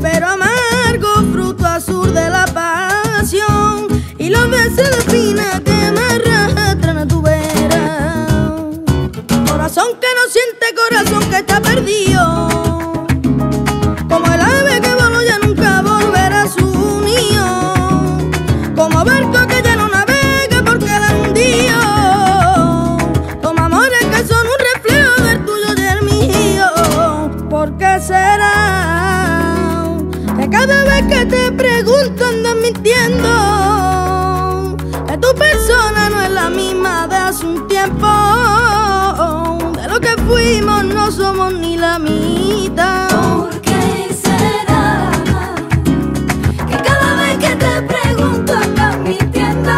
Pero amargo, fruto azul de la pasión, y los besos de espina que me arrastran a tu vera. Corazón que no siente, corazón que está perdido, como el ave que voló ya nunca volverá a su nido, como barco que ya no navega porque la hundió, como amores que son un reflejo del tuyo y el mío. ¿Por qué será que cada vez que te pregunto andas mintiendo? Que tu persona no es la misma de hace un tiempo. De lo que fuimos no somos ni la mitad. ¿Por qué será que cada vez que te pregunto andas mintiendo?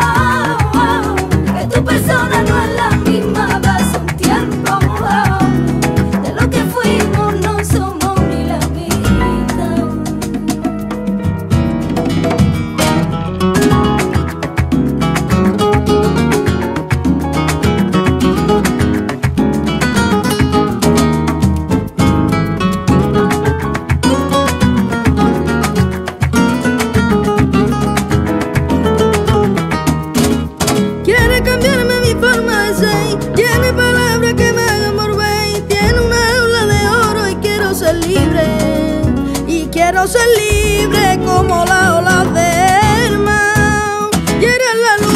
Que tu persona no es la misma de hace un tiempo. De lo que fuimos no somos ni la mitad. Quiere cambiarme mi forma de ser, tiene palabras que me hagan mover, tiene una jaula de oro y quiero ser libre, y quiero ser libre como la ola del mar. Quiere la luz